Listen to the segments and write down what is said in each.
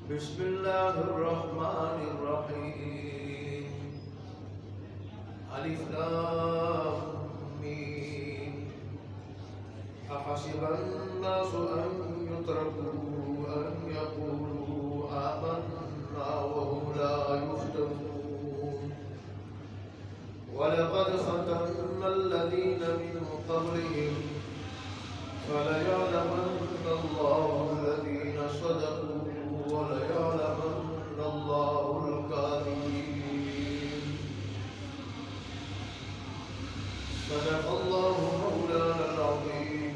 بسم الله الرحمن الرحيم ألف لام ميم أحسب الناس أن يتركوا أن يقولوا آمنا وهم لا يفتنون ولقد فتنا الذين من قبلهم فليعلمن الله الذين صدقوا وليعلمن الله الكاذبين صدق الله مولانا العظيم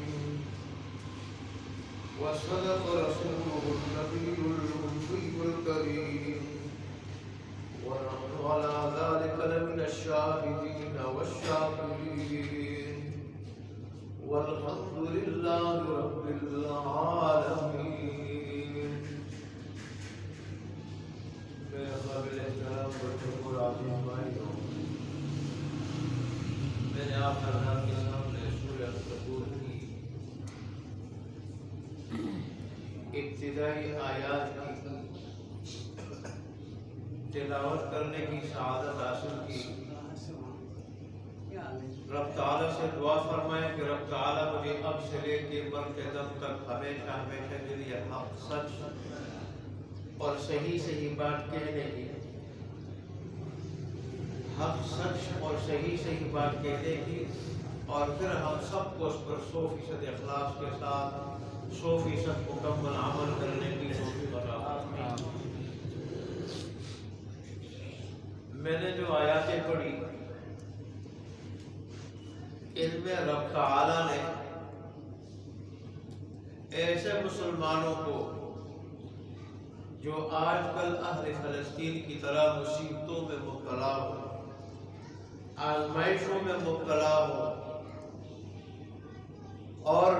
وصدق رسوله النبي الأمي الكريم ونحن على ذلك لمن الشاهدين والشاكرين والحمد لله رب العالمين. میرے قابل احترام بچوں کو عزیز بھائیوں، میں نے آپ حضرات کے سامنے سورہ العنکبوت کی ابتدائی آیات کی تلاوت کرنے کی سعادت حاصل کی. رب تعالیٰ سے دعا فرمائیں کہ رب تعالیٰ مجھے اب سے لے کے مرتے دم تک ہمیشہ ہمیشہ کے لیے حق سچ اور صحیح صحیح بات کہنے کی، حق سچ اور صحیح صحیح بات کہنے کی، اور پھر ہم سب کو اس پر 100% اخلاص کے ساتھ 100% مکمل عمل کرنے کی توفیق عطا فرمائے. میں نے جو آیاتیں پڑھی ان میں رب تعالیٰ نے ایسے مسلمانوں کو جو آج کل اہل فلسطین کی طرح مصیبتوں میں مبتلا ہو، آزمائشوں میں مبتلا ہو اور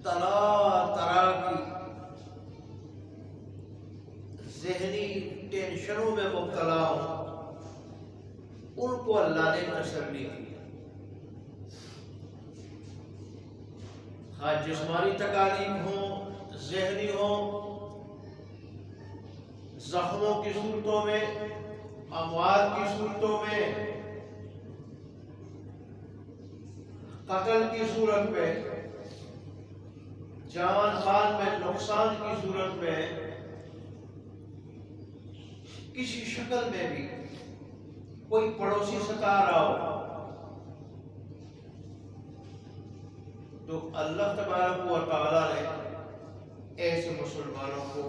طرح طرح کی ذہنی ٹینشنوں میں مبتلا ہو، ان کو اللہ نے تسلی دی. خواہ جسمانی تکالیف ہوں، ذہنی ہوں، زخموں کی صورتوں میں، اموات کی صورتوں میں، قتل کی صورت میں، جان مال میں نقصان کی صورت میں، کسی شکل میں بھی کوئی پڑوسی ستا رہا ہو تو اللہ تبارک و تعالیٰ نے ایسے مسلمانوں کو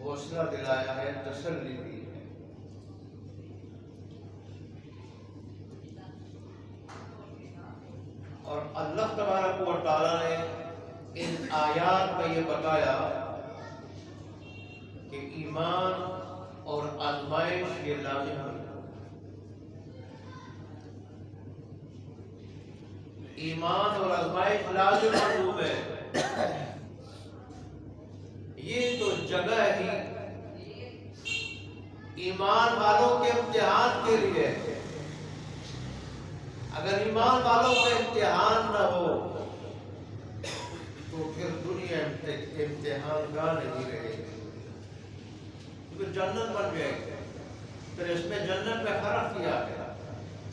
حوصلہ دلایا ہے، تسلی دی ہے. اور اللہ تبارک و تعالیٰ نے ان آیات میں یہ بتایا کہ ایمان اور آزمائش یہ لازم ہے. ایمان اور آزمائش لازم مطلوب ہے. یہ تو جگہ ہی ایمان والوں کے امتحان کے لیے ہے. اگر ایمان والوں کا امتحان نہ ہو تو پھر دنیا امتحان گاہ نہیں رہے گی، پھر جنت بن جائے گی. پھر اس میں جنت میں فرق کیا ہے.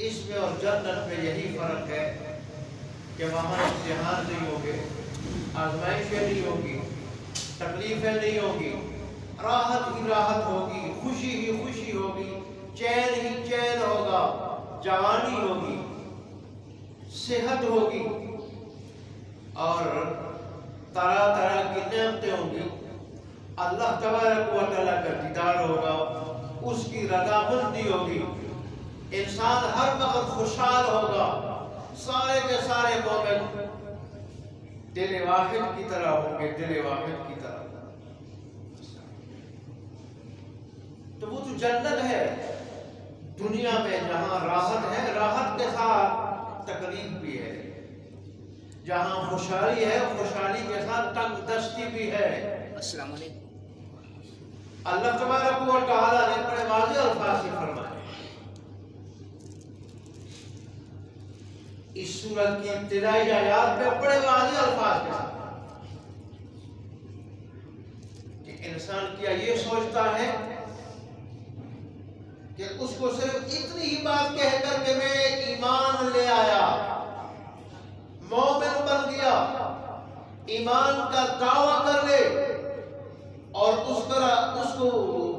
اس میں اور جنت میں یہی فرق ہے کہ وہاں امتحان نہیں ہوگے، آزمائشیں نہیں ہوگی، تکلیفیں نہیں ہوگی، راحت ہی راحت ہوگی، خوشی ہی خوشی ہوگی، چین ہی چین ہوگا، جوانی ہوگی، صحت ہوگی اور طرح طرح کی نعمتیں ہوں گی. اللہ تبارک و تعالیٰ کا دیدار ہوگا، اس کی رضامندی ہوگی. انسان ہر وقت خوشحال ہوگا. سارے کے سارے مومن دل واحد کی طرح ہوں گے، دل واحد کی طرح. تو وہ تو جنت ہے دنیا میں جہاں راحت ہے، راحت کے ساتھ تکلیف بھی ہے. جہاں خوشحالی ہے، خوشحالی کے ساتھ تنگ دستی بھی ہے. السلام علیکم. اللہ تبارک و تعالیٰ نے بڑے واضح الفاظ سے فرمایا. اس سورت کی ابتدائی آیات میں بڑے واضح الفاظ کے ساتھ انسان کیا یہ سوچتا ہے کہ اس کو صرف اتنی ہی بات کہہ کر کہ میں ایمان لے آیا، مومن بن گیا، ایمان کا دعویٰ کر لے اور اس کو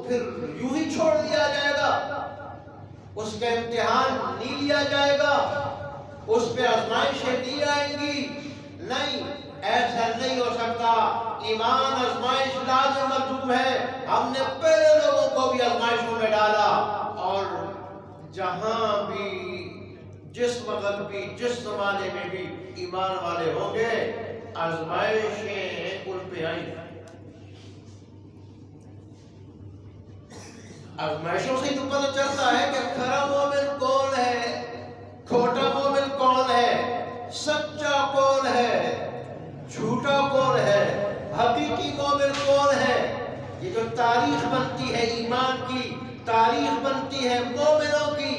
پھر یوں ہی چھوڑ دیا جائے گا، اس کا امتحان نہیں لیا جائے گا، اس پہ آزمائشیں دی جائیں گی؟ نہیں، ایسا نہیں ہو سکتا۔ ایمان آزمائش لازم مطلوب ہے۔ ہم نے پہلے لوگوں کو بھی آزمائشوں میں ڈالا، اور جہاں بھی، جس وقت بھی، جس زمانے میں بھی ایمان والے ہوں گے، آزمائشیں ان پہ آئیں۔ آزمائشوں سے تو پتہ چلتا ہے کہ کھرا مومن کون ہے، کھوٹا مومن کون ہے، سچا کون ہے، جھوٹا کون ہے، حقیقی مومن کون ہے۔ یہ جو تاریخ بنتی ہے ایمان کی، تاریخ بنتی ہے مومنوں کی،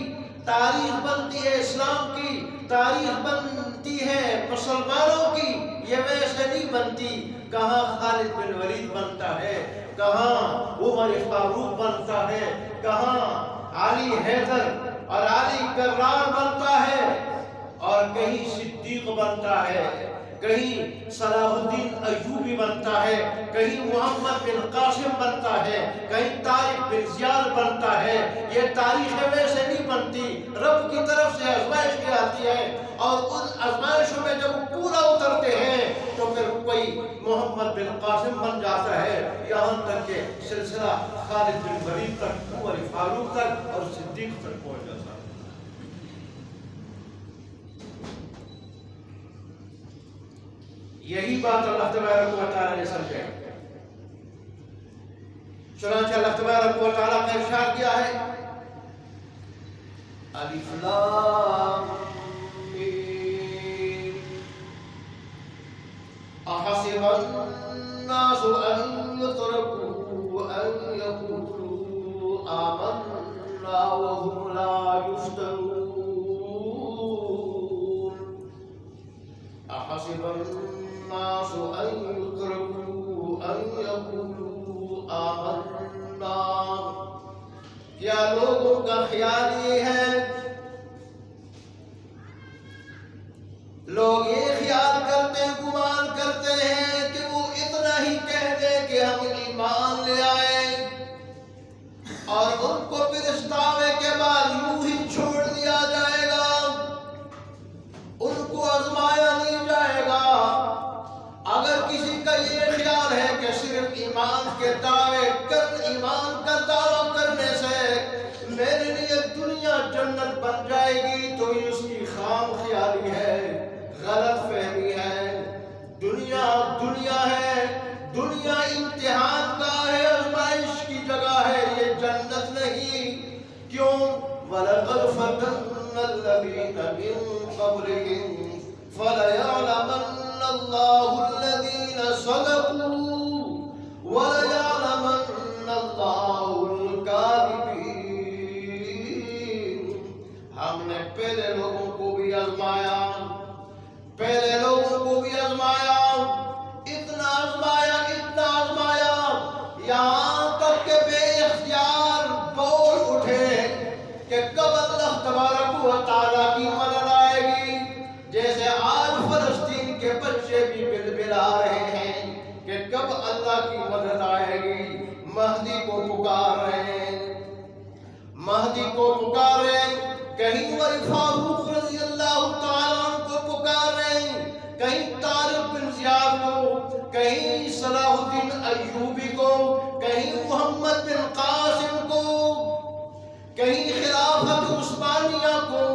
تاریخ بنتی ہے اسلام کی، تاریخ بنتی ہے مسلمانوں کی، یہ ویسے نہیں بنتی۔ کہاں خالد بن ولید بنتا ہے، کہاں عمر فاروق بنتا ہے، کہاں علی حیدر اور علی کرار بنتا ہے، اور کہیں صدیق بنتا ہے، کہیں صلاح الدین ایوبی بنتا ہے، کہیں محمد بن قاسم بنتا ہے، کہیں طارق بن زیاد بنتا ہے۔ یہ تاریخیں ویسے نہیں بنتی، رب کی طرف سے آزمائش کی آتی ہے، اور ان آزمائشوں میں جب پورا اترتے ہیں تو پھر کوئی محمد بن قاسم بن جاتا ہے، یہاں تک کہ سلسلہ خالد بن ولید تک، عمر فاروق تک اور صدیق تک پہنچ جاتا ہے۔ یہی بات اللہ تبارک و تعالیٰ نے سمجھا۔ چنانچہ اللہ تبارک و تعالیٰ نے ارشاد کیا ہے، الف لام میم احسب الناس ان يتركوا ان يقولوا آمنا وهم لا يفتنون۔ احسب الناس ان يتركوا ان يقولوا آمنا، کیا لوگوں کا خیال یہ ہے، لوگ یہ خیال کرتے ہیں، گمان کرتے ہیں کہ وہ اتنا ہی کہہ دے کہ ہم ایمان لے آئے، اور ان کو پھر اس دعوے کے بعد یوں ہی چھوڑ دیا جائے گا، ان کو آزمایا نہیں جائے گا۔ اگر کسی کا یہ خیال ہے کہ صرف ایمان کے دعوے ایمان کا دعویٰ کرنے سے میرے لیے دنیا جنت بن جائے گی، تو یہ اس کی خام خیالی ہے، غلط فہمی ہے۔ دنیا دنیا ہے، دنیا امتحان کا ہے، آزمائش کی جگہ ہے، یہ جنت نہیں۔ کیوں؟ وَلَقَدْ فَتَنَّا الَّذِينَ مِن قَبْلِهِمْ فَلَيَعْلَمَنَّ اللَّهُ الَّذِينَ صَدَقُوا وَلَيَعْلَمَنَّ اللَّهُ الْكَاذِبِينَ۔ ہم نے پہلے لوگوں کو بھی آزمایا، پہلے لوگوں کو بھی آزمایا، اتنا آزمایا، اتنا آزمایا، یہاں تک کہ بے اختیار بول اٹھے کہ کب اللہ تبارک و تعالیٰ کی مدد آئے گی۔ جیسے آج فلسطین کے بچے بھی بلبلا رہے ہیں کہ کب اللہ کی مدد آئے گی، مہدی کو پکار رہے ہیں، مہدی کو پکار رہے ہیں، کہیں عمر فاروق رضی اللہ تعالیٰ عنہ کو پکار رہے ہیں، کہیں طارق بن زیاد کو، کہیں صلاح الدین ایوبی کو، کہیں محمد بن قاسم کو، کہیں خلافت عثمانیہ کو،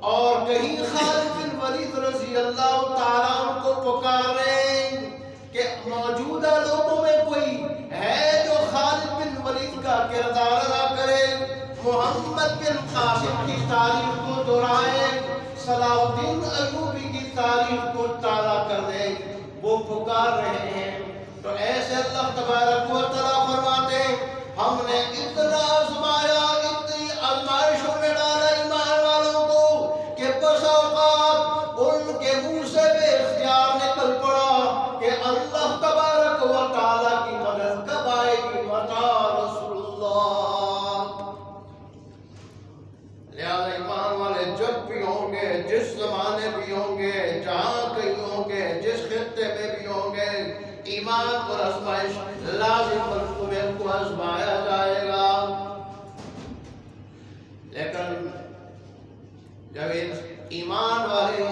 اور کہیں خالد بن ولید رضی اللہ تعالیٰ عنہ کو پکار رہے ہیں کہ موجودہ لوگوں میں کوئی ہے جو خالد بن ولید کا کردار ادا کرے، محمد بن قاسم کی تاریخ کو دہرائے، صلاح الدین ایوبی کی تاریخ کو تازہ کر دے۔ وہ پکار رہے ہیں، تو ایسے اللہ تبارک و تعالیٰ فرماتے ہیں، ہم نے اتنا آزمایا، اتنی آزمائشوں میں ڈالا ایمان والوں کو کہ بس اوقات ان کے منہ سے بے اختیار نکل پڑا کہ اللہ تبارک و تعالیٰ کی مدد کب پر آزمائش لازم تمہیں کو آزمایا جائے گا، لیکن جب ایمان والے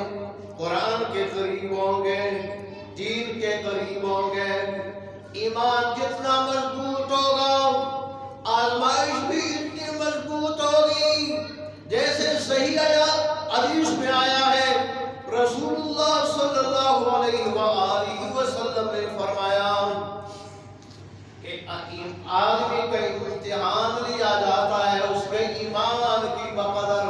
قرآن کے قریب ہوں گے، دین کے قریب ہوں گے، ایمان جتنا مضبوط ہوگا آزمائش بھی اتنی مضبوط ہوگی۔ جیسے صحیح حدیث میں آیا ہے، رسول اللہ صلی اللہ علیہ وآلہ وسلم نے فرمایا کہ آدمی کا امتحان لیا جاتا ہے اس کے ایمان کی بقدر،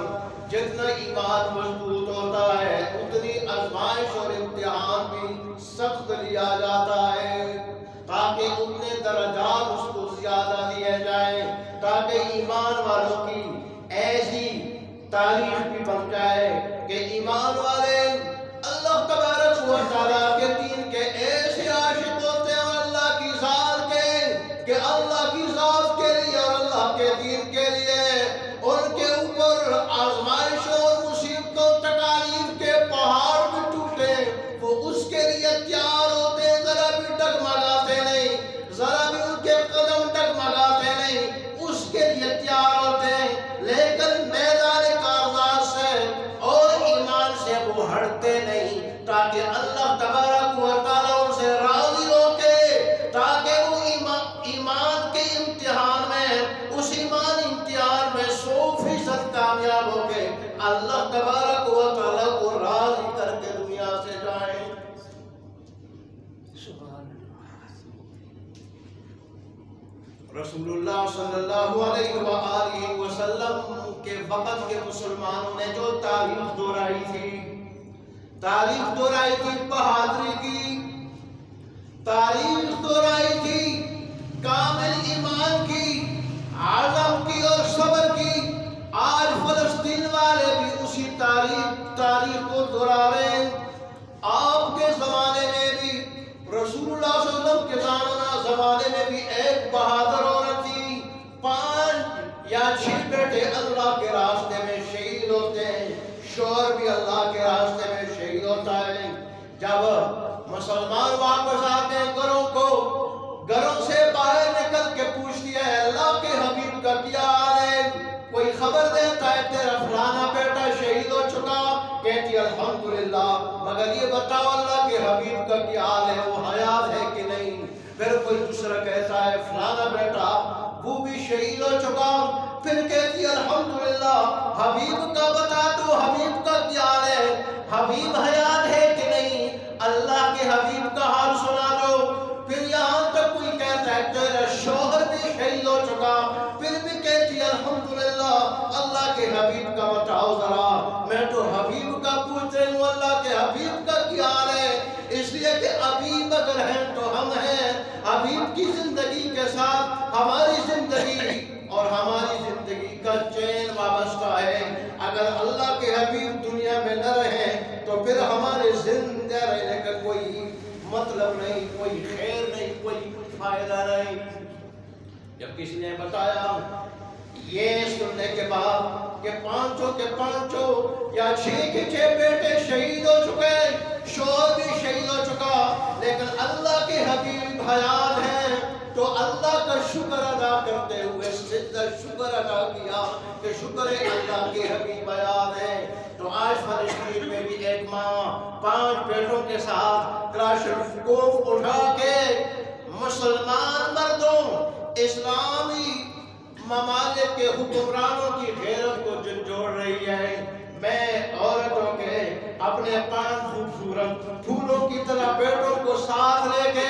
جتنا ایمان مضبوط ہوتا ہے اتنی آزمائش اور امتحان بھی سخت لیا جاتا ہے، تاکہ اتنے درجات اس کو زیادہ دیے جائیں، تاکہ ایمان والوں کی ایسی تعریف بھی بن جائے کہ ایمان والے اللہ تبارک و تعالیٰ کے دین کے ایسے عاشق ہوتے ہیں، اور اللہ کی ذات کے کہ اللہ کی ذات کے لیے اور اللہ کے دین کے لیے ان کے اوپر آزمائش اور مصیبتوں تکالیف کے پہاڑ بھی ٹوٹے، وہ اس کے لیے تیار ہوتے ہیں، ذرا بھی ڈگمگاتے نہیں، ذرا بھی ان کے قدم ڈگمگاتے نہیں، اس کے لیے تیار ہوتے ہیں، لیکن میدان کارزار سے اور ایمان سے وہ ہٹتے نہیں، تاکہ اللہ تبارک و تعالیٰ ان سے راضی ہو کے، تاکہ وہ ایمان کے امتحان میں، اس ایمان امتحان میں 100% کامیاب ہو کے اللہ تبارک و تعالیٰ کو راضی کر کے دنیا سے جائیں۔ رسول اللہ صلی اللہ علیہ وآلہ وسلم کے وقت کے مسلمانوں نے جو تاریخ دہرائی تھی بہادری کی، تاریخ دہرائی تھی کامل ایمان کی، عزم کی اور صبر کی، آج فلسطین والے بھی اسی تاریخ کو دہرا رہے ہیں۔ آپ کے زمانے میں بھی، رسول اللہ صلی اللہ علیہ وسلم کے زمانے میں بھی ایک بہادر عورت تھی، 5 یا 6 بیٹے اللہ کے راستے میں شہید ہوتے ہیں، شوہر بھی اللہ کے راستے میں شہید ہوتا ہے۔ جب مسلمان واپس آتے ہیں گھروں سے باہر نکل کے پوچھتی ہے اللہ کے حبیب کا کیا حال ہے، کوئی خبر دیتا ہے تیرا فلانا بیٹا شہید ہو چکا، کہتی ہے الحمدللہ، مگر یہ بتاؤ اللہ کے حبیب کا کیا حال ہے، وہ حیات ہے کہ نہیں؟ پھر کوئی دوسرا کہتا ہے فلانا بیٹا وہ بھی شہید ہو چکا، پھر کہتی ہے الحمدللہ، حبیب کا بتا دو حبیب کا کیا حال ہے، حبیب حیات ہے کہ نہیں، اللہ کے حبیب کا حال سنا دو۔ پھر یہاں تک کوئی کہتا ہے تیرا شوہر بھی شہید ہو چکا، پھر بھی کہتی ہے الحمدللہ، اللہ کے حبیب کا بتاؤ ذرا، میں تو حبیب کا پوچھ رہی ہوں، اللہ کے حبیب کا کیا حال ہے، اس لیے کہ حبیب اگر ہیں تو ہم ہیں، حبیب کی زندگی کے ساتھ ہماری زندگی اور ہماری زندگی کا چین وابستہ ہے، اگر اللہ کے حبیب دنیا میں نہ رہیں تو پھر ہمارے زندہ رہنے کا کوئی مطلب نہیں، کوئی خیر نہیں، کوئی فائدہ نہیں۔ جب کسی نے بتایا یہ سننے کے بعد کہ 5 کے 5 یا 6 کے 6 بیٹے شہید ہو چکے، شوہر بھی شہید ہو چکا، لیکن اللہ کے حبیب حیات ہیں، تو اللہ کا شکر ادا کرتے ہوئے سجدہ شکر ادا کیا کہ شکر ہے اللہ کے حبیب حیات ہیں۔ تو آج فلسطین میں بھی ایک ماں 5 بیٹوں کے ساتھ کلاشنکوف اٹھا کے مسلمان مردوں، اسلامی ممالک کے حکمرانوں کی غیرت کو جھنجھوڑ رہی ہے۔ میں عورتوں کے اپنے 5 خوبصورت پھولوں کی طرح بیٹوں کو ساتھ لے کے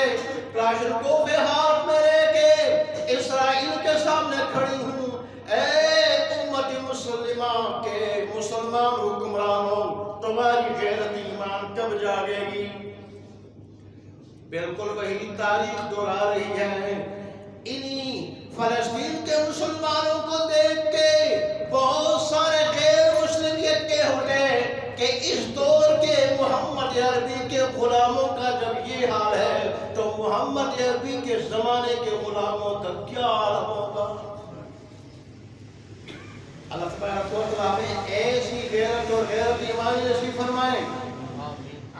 کلاشنکوف ہاتھ میں لے کے اسرائیل کے سامنے کھڑی ہوں، اے امت مسلمہ کے مسلمان حکمرانوں، تمہاری غیرت ایمان کب جاگے گی؟ بالکل وہی تاریخ دہرا رہی ہے۔ انہی فلسطین کے مسلمانوں کو دیکھ کے بہت سارے غیر مسلم یہ کہہ اٹھے کہ اس دور کے محمد عربی کے غلاموں کا جب یہ حال ہے تو محمد عربی کے زمانے کے غلاموں کا کیا حال ہوگا؟ اللہ تبارک و تعالیٰ ہمیں ایسی غیرت اور غیرت ایمانی نصیب فرمائے،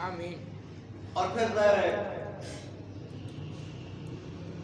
آمین۔ اور پھر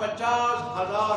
50,000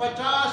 50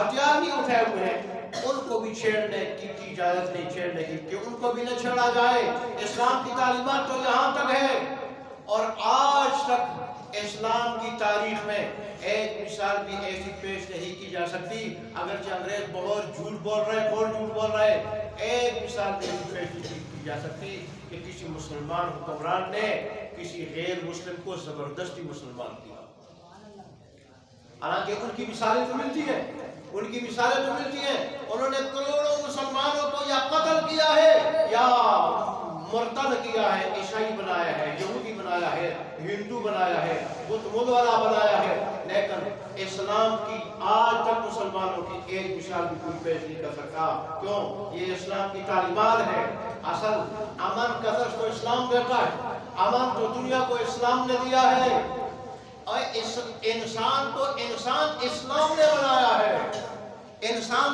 ہتھیار نہیں اٹھائے ہوئے ہیں ان کو بھی چھیڑنے کی اجازت نہیں، چھیڑنے کی کہ ان کو بھی نہ چھیڑا جائے۔ اسلام کی تعلیمات تو یہاں تک ہے، اور آج تک اسلام کی تاریخ میں ایک مثال بھی ایسی پیش نہیں کی جا سکتی، اگرچہ انگریز بہت جھوٹ بول رہے، بہت جھوٹ بول رہے، ایک مثال بھی پیش نہیں کی جا سکتی کہ کسی مسلمان حکمران نے کسی غیر مسلم کو زبردستی مسلمان کیا۔ حالانکہ ان کی مثالیں تو ملتی ہیں، ان کی مثالیں تو ملتی ہیں، انہوں نے کروڑوں مسلمانوں کو یا قتل کیا ہے یا مرتد کیا ہے، عیسائی بنایا ہے، یہودی بنایا ہے، ہندو بنایا ہے، بت والا بنایا ہے، لیکن اسلام کی آج تک مسلمانوں کی ایک مثال بھی کوئی پیش نہیں کر سکتا۔ کیوں؟ یہ اسلام کی تعلیمات ہے۔ اصل امن کا درس تو اسلام دیتا ہے، امن تو دنیا کو اسلام نے دیا ہے، اور اس انسان کو انسان اسلام نے بنایا ہے۔ انسان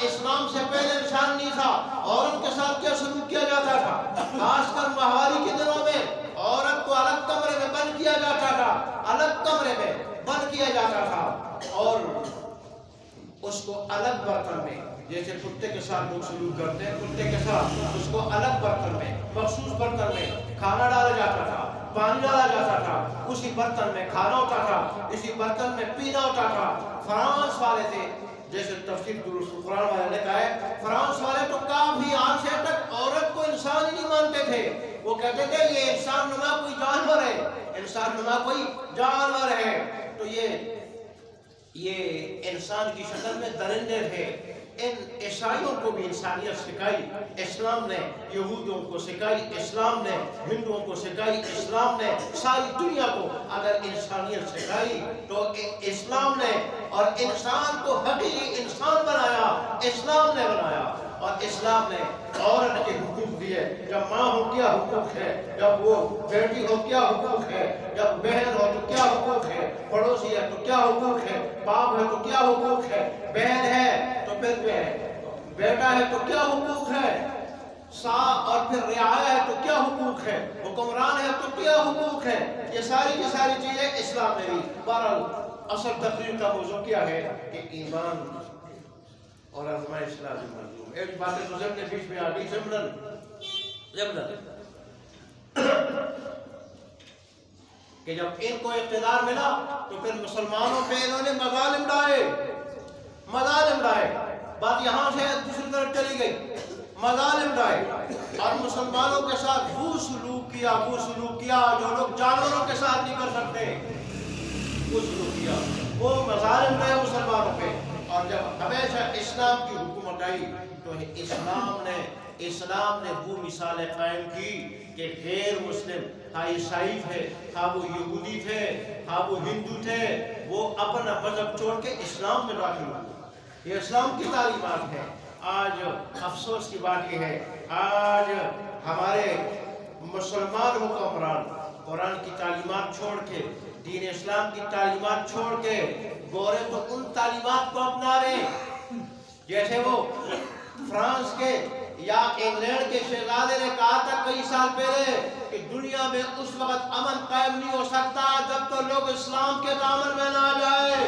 اسلام سے پہلے انسان نہیں تھا۔ عورت کے ساتھ کیا سلوک کیا جاتا تھا؟ خاص کر ماہواری کے دنوں میں عورت کو الگ کمرے میں بند کیا جاتا تھا، الگ کمرے میں بند کیا جاتا تھا، اور اس کو الگ برتن میں، جیسے کتے کے ساتھ لوگ سلوک کرتے ہیں، کتے کے ساتھ اس کو الگ برتن میں، مخصوص برتن میں کھانا ڈالا جاتا تھا، پانی ڈالا جاتا تھا، اسی برتن میں کھانا ہوتا تھا، اسی برتن میں پینا ہوتا تھا۔ فرانس والے تھے، جیسے تفسیر درست قرآن والے نے کہا ہے، فرانس والے تو کافی عرصے تک عورت کو انسان ہی نہیں مانتے تھے۔ وہ کہتے تھے یہ انسان نما کوئی جانور ہے، انسان نما کوئی جانور ہے۔ تو یہ انسان کی شکل میں درندے تھے۔ ان عیسائیوں کو بھی انسانیت سکھائی اسلام نے، یہودوں کو سکھائی اسلام نے، ہندوؤں کو سکھائی اسلام نے، ساری دنیا کو اگر انسانیت سکھائی تو اسلام نے، اور انسان کو حقیقی انسان بنایا اسلام نے بنایا۔ اور اسلام نے عورت کے حقوق دیے، جب ماں ہو کیا حقوق ہے، جب وہ بیٹی ہو کیا حقوق ہے، جب بہن ہو تو کیا حقوق ہے، پڑوسی ہے تو کیا حقوق ہے، باپ ہے تو کیا حقوق ہے، بہن ہے تو پھر بیٹا ہے تو کیا حقوق ہے، اور پھر رعایا ہے تو کیا حقوق ہے، حکمران ہے تو کیا حقوق ہے۔ یہ ساری کی ساری چیزیں اسلام میں بھی۔ بہرحال اصل تقریر کا موضوع کیا ہے کہ ایمان اور آزمائش لازم ملزوم۔ ایک باتیں تو ضمن بیچ میں آ گئی، ضمن کہ جب ان کو اقتدار ملا تو پھر مسلمانوں پہ انہوں نے مظالم ڈائے، بات یہاں سے دوسری طرف چلی گئی، مظالم ڈائے، اور مسلمانوں کے ساتھ وہ سلوک کیا جو لوگ جانوروں کے ساتھ نہیں کر سکتے، وہ سلوک کیا، وہ مظالم ڈائے مسلمانوں پہ۔ اور جب ہمیشہ اسلام کی حکومت آئی تو اسلام نے وہ مثالیں قائم کی کہ غیر مسلم، خواہ عیسائی تھے، خواہ وہ یہودی تھے، خواہ وہ ہندو تھے، وہ اپنا مذہب چھوڑ کے اسلام میں داخل ہوئے۔ یہ اسلام کی تعلیمات ہے۔ آج افسوس کی بات یہ ہے، آج ہمارے مسلمان حکمران قرآن کی تعلیمات چھوڑ کے، دین اسلام کی تعلیمات چھوڑ کے، گورے تو ان تعلیمات کو اپنا رہے ہیں جیسے وہ فرانس کے یا انگلینڈ کے شہزادے نے کہا تھا کئی سال پہلے کہ دنیا میں اس وقت امن قائم نہیں ہو سکتا جب تو لوگ اسلام کے دامن میں نہ جائے۔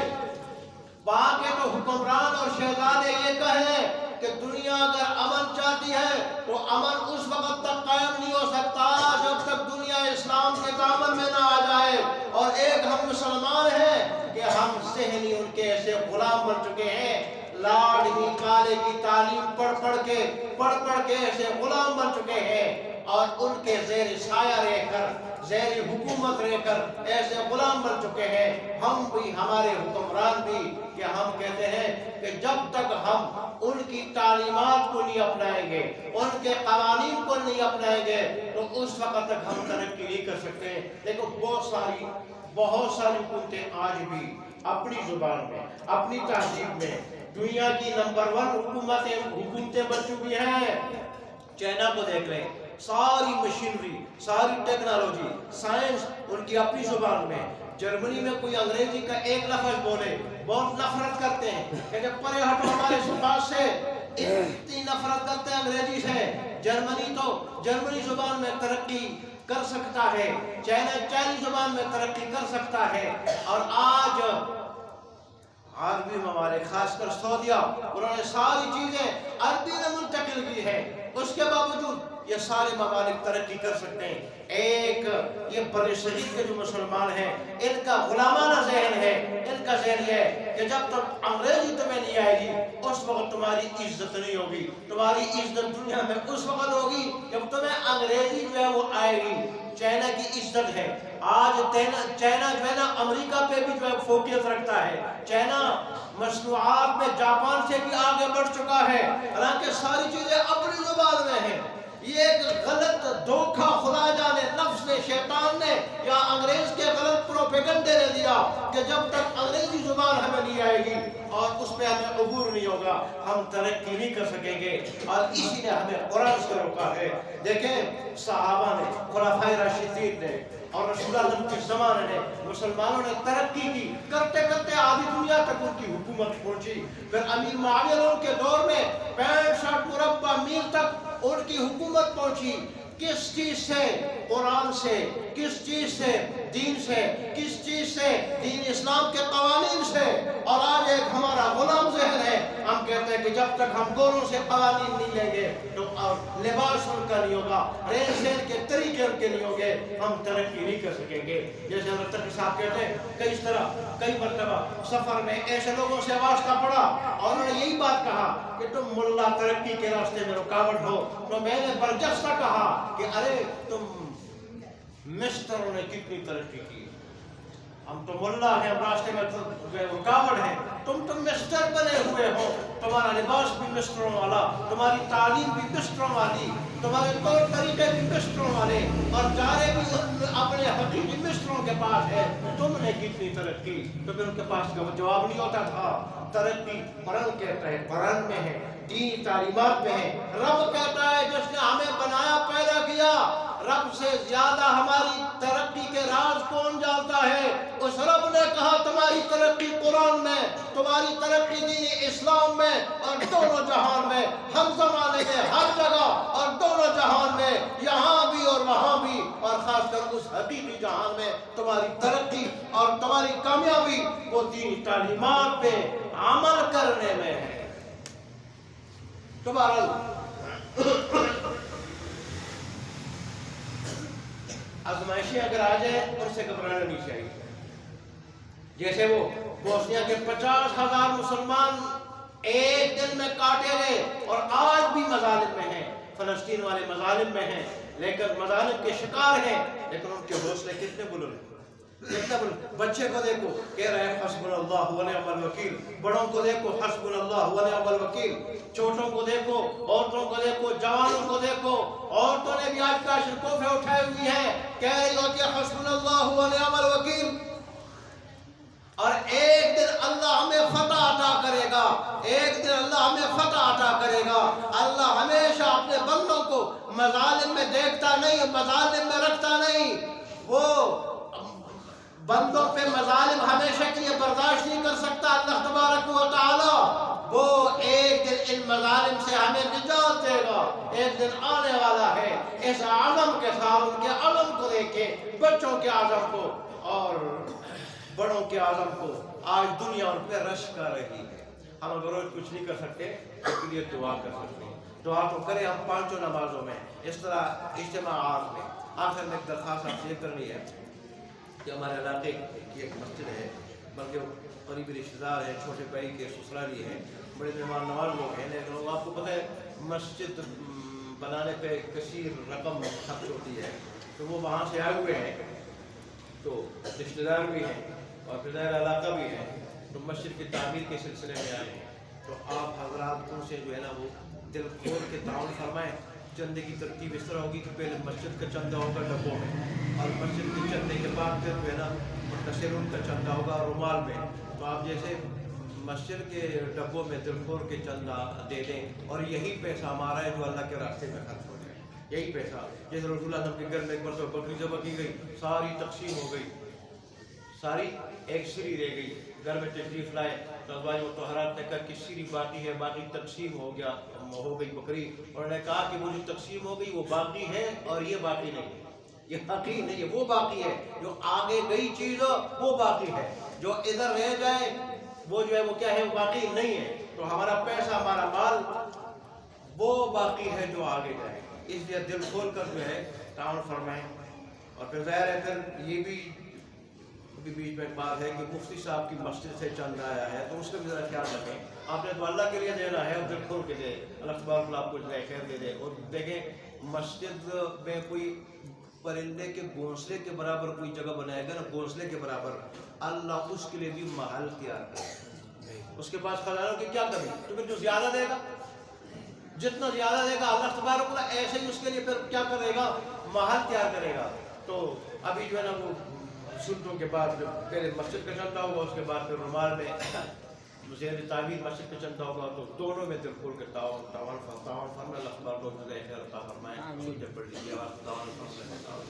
وہاں کے تو حکمران اور شہزادے یہ کہیں کہ دنیا اگر امن چاہتی ہے تو امن اس وقت تک قائم نہیں ہو سکتا جب تک دنیا اسلام کے دامن میں نہ آ جائے۔ اور ایک ہم مسلمان ہیں کہ ہم ذہنی ان کے ایسے غلام بن چکے ہیں، لاڈلی کالے کی تعلیم پڑھ کے ایسے غلام بن چکے ہیں، اور ان کے زیر سایہ رہ کر، زیر حکومت رہ کر ایسے غلام بن چکے ہیں۔ ہم بھی، ہمارے حکمران بھی، کہ ہم کہتے ہیں کہ جب تک ہم ان کی تعلیمات کو نہیں اپنائیں گے، ان کے قوانین کو نہیں اپنائیں گے تو اس وقت تک ہم ترقی نہیں کر سکتے۔ دیکھو بہت ساری حکومتیں آج بھی اپنی زبان میں، اپنی تہذیب میں دنیا کی نمبر 1 حکومتیں بن چکی ہیں۔ چائنا کو دیکھ لیں، ساری مشینری، ساری ٹیکنالوجی، سائنس ان کی اپنی زبان میں۔ جرمنی میں کوئی انگریزی کا ایک لفظ بولے بہت نفرت کرتے ہیں، کہ پرے ہٹو ہمارے زبان سے، اتنی نفرت کرتے ہیں انگریزی سے۔ جرمنی زبان میں ترقی کر سکتا ہے، چائنا زبان میں ترقی کر سکتا ہے، اور عربی ممالک خاص کر سعودیہ انہوں نے ساری چیزیں عربی میں منتقل کی ہے، اس کے باوجود یہ سارے ممالک ترقی کر سکتے ہیں۔ ایک یہ بر صغیر کے جو مسلمان ہیں ان کا غلامانہ ذہن ہے، ان کا ذہن یہ ہے کہ جب تک انگریزی تمہیں نہیں آئے گی اس وقت تمہاری عزت نہیں ہوگی، تمہاری عزت دنیا میں اس وقت ہوگی جب تمہیں انگریزی جو ہے وہ آئے گی۔ چائنا کی عزت ہے، آج چائنا جو ہے نا امریکہ پہ بھی جو ہے فوقیت رکھتا ہے، چائنا مصنوعات میں جاپان سے بھی آگے بڑھ چکا ہے، حالانکہ ساری چیزیں اپنی زبان میں ہیں۔ یہ ایک غلط دھوکہ خدا جانے نفس نے، شیطان نے یا انگریز کے غلط پروپیگنڈے نے دیا کہ جب تک انگریزی زبان ہمیں نہیں آئے گی اور اس پہ ہمیں عبور نہیں ہوگا ہم ترقی نہیں کر سکیں گے، اور اسی نے ہمیں قرآن سے روکا ہے۔ دیکھیں صحابہ نے، خلفائے راشدین نے اور رسول اللہ کے زمانے نے مسلمانوں نے ترقی کی، کرتے کرتے آدھی دنیا تک ان کی حکومت پہنچی۔ پھر امیر معاویہ کے دور میں 65 مربع میل تک ان کی حکومت پہنچی۔ کس چیز سے؟ قرآن سے۔ کس چیز سے؟ دین سے۔ کس چیز سے؟ دین اسلام کے قوانین سے۔ اور آج ایک ہمارا غلام ذہن ہے، ہم کہتے ہیں کہ جب تک ہم گوروں سے قوانین نہیں لیں گے تو لباس ان کا نہیں ہوگا، رہن سہن کے طریقے ان کے نہیں ہوں گے، ہم ترقی نہیں کر سکیں گے۔ جیسے حضرت تقی صاحب کہتے ہیں کئی طرح کئی مرتبہ سفر میں ایسے لوگوں سے واسطہ پڑا اور انہوں نے یہی بات کہا کہ تم ملا ترقی کے راستے میں رکاوٹ ہو، تو میں نے برجستہ کہا کہ ارے تم مصروں نے کتنی ترقی کی، ہم تو ملا ہیں، ہم راستے میں رکاوٹ ہیں، تم مستر بنے ہوئے ہو، تمہارا لباس بھی مستروں والا، تمہاری تعلیم بھی مستروں والی، تمہارے طور طریقے بھی مستروں والے، اور جارے بھی اپنے حقیقی مستروں کے پاس ہے، تم نے کتنی ترقی؟ تو پھر ان کے پاس جواب نہیں ہوتا تھا۔ ترقی قرآن کہتا ہے، قرآن میں ہے، دین تعلیمات میں ہے۔ رب کہتا ہے جس نے ہمیں بنایا پیدا کیا، رب سے زیادہ ہماری ترقی کے راز کون جانتا ہے؟ اس رب نے کہا تمہاری ترقی قرآن میں، تمہاری ترقی دین اسلام میں، اور دونوں جہان میں، ہر زمانے میں، ہر جگہ اور دونوں جہان میں، یہاں بھی اور وہاں بھی، اور خاص کر اس حقیقی جہان میں تمہاری ترقی اور تمہاری کامیابی وہ دین تعلیمات پہ عمل کرنے میں ہے۔ تمہارا آزمائشیں اگر آ جائیں ان سے گھبرانا نہیں چاہیے۔ جیسے وہ بوسنیا کے 50,000 مسلمان ایک دن میں کاٹے گئے اور آج بھی مظالم میں ہیں، فلسطین والے مظالم میں ہیں، لیکن مظالم کے شکار ہیں، لیکن ان کے حوصلے کتنے بلند ہیں، کتنے بلند۔ بچے کو دیکھو کہہ رہے ہیں حسبنا اللہ ونعم الوکیل، بڑوں کو دیکھو حسبنا اللہ ونعم الوکیل، چھوٹوں کو دیکھو، عورتوں کو دیکھو، جوانوں کو دیکھو۔ عورتوں نے بھی آج کا شرکوفے اٹھائے ہوئی ہیں، کہہ رہی ہوتی ہے حسبنا اللہ ونعم الوکیل، اور ایک دن اللہ ہمیں فتح عطا کرے گا، ایک دن اللہ ہمیں فتح عطا کرے گا۔ اللہ ہمیشہ اپنے بندوں کو مظالم میں دیکھتا نہیں، مظالم میں رکھتا نہیں، وہ بندوں پہ مظالم ہمیشہ کے لیے برداشت نہیں کر سکتا اللہ تبارک و تعالی۔ وہ ایک دن ان مظالم سے ہمیں نجات دے گا، ایک دن آنے والا ہے۔ اس عالم کے ساتھ ان کے علم کو دیکھے، بچوں کے اعظم کو اور بڑوں کے اعظم کو، آج دنیا ان پہ رش کر رہی ہے۔ ہم اگر روز کچھ نہیں کر سکتے اس کے لیے دعا کر سکتے ہیں، دعا تو کریں ہم پانچوں نمازوں میں، اس طرح اجتماعات میں۔ آخر میں ایک درخواست آپ سے یہ کرنی ہے کہ ہمارے علاقے کی ایک مسجد ہے، بلکہ وہ قریبی رشتہ دار ہیں، چھوٹے بھائی کے سسرالی ہیں، بڑے مہمان نواز لوگ ہیں، لیکن وہ آپ کو پتہ ہے مسجد بنانے پہ کثیر رقم خرچ ہوتی ہے، تو وہ وہاں سے آئے ہوئے ہیں، تو رشتہ دار بھی ہیں اور پھر علاقہ بھی ہے، تو مسجد کی تعمیر کے سلسلے میں آئے ہیں، تو آپ حضرات ان سے جو ہے نا وہ دل کھول کے تعاون فرمائیں۔ چندے کی ترتیب اس طرح ہوگی کہ پہلے مسجد کا چندہ ہوگا ڈبوں میں، اور مسجد کے چندے کے بعد پھر جو ہے نا منتشر ان کا چندہ ہوگا رومال میں، تو آپ جیسے مسجد کے ڈبوں میں دل کھول کے چندہ دے دیں، اور یہی پیسہ ہمارا ہے جو اللہ کے راستے میں خرچ ہو جائے، یہی پیسہ۔ جیسے رسول اللہ کے گھر میں ایک مرتبہ بکری ذبح کی گئی، ساری تقسیم ہو گئی، ساری ایک سری رہ گئی، گھر میں تشریف لائے تو ازواج مطہرات نے کہا کہ سری باقی ہے، باقی تقسیم ہو گئی بکری، اور انہوں نے کہا کہ وہ جو تقسیم ہو گئی وہ باقی ہے اور یہ باقی نہیں ہے، یہ باقی نہیں ہے، وہ باقی ہے، جو آگے گئی چیز وہ باقی ہے، جو ادھر رہ جائے وہ جو ہے وہ کیا ہے، وہ باقی نہیں ہے. تو ہمارا پیسہ، ہمارا مال وہ باقی ہے جو آگے جائے. اس لیے دل کھول کر جو ہے تعاون فرمائیں. اور پھر ظاہر ہے پھر یہ بھی بیچ میں ایک بات ہے کہ مفتی صاحب کی مسجد سے چند آیا ہے تو اس کا بھی ذرا خیال رکھیں. آپ نے تو اللہ کے لیے دینا ہے اور دل کھول کے دے. اللہ تبارک و تعالیٰ آپ کو جو ہے خیر دے دے. اور دیکھیں مسجد میں کوئی پرندے کے گھونسلے کے برابر کوئی جگہ بنائے گا نا، گھونسلے کے برابر، اللہ اس کے لیے بھی محل تیار کرے. اس کے پاس خزانوں کی کیا کمی، تو پھر جو زیادہ دے گا، جتنا زیادہ دے گا اللہ تبارک و تعالیٰ ایسے ہی اس کے لیے پھر کیا کرے گا، محل تیار کرے گا. تو ابھی جو ہے نا وہ سنتوں کے بعد پہلے مسجد کا چندہ ہوگا، اس کے بعد پھر رومال میں زیر تعمیر مسجد کا چندہ ہوگا. تو دونوں میں دل کھول کے تعاون فرمائے. اللہ تبارک و تعالیٰ خیر عطا فرمائے. پڑھ لیجیے.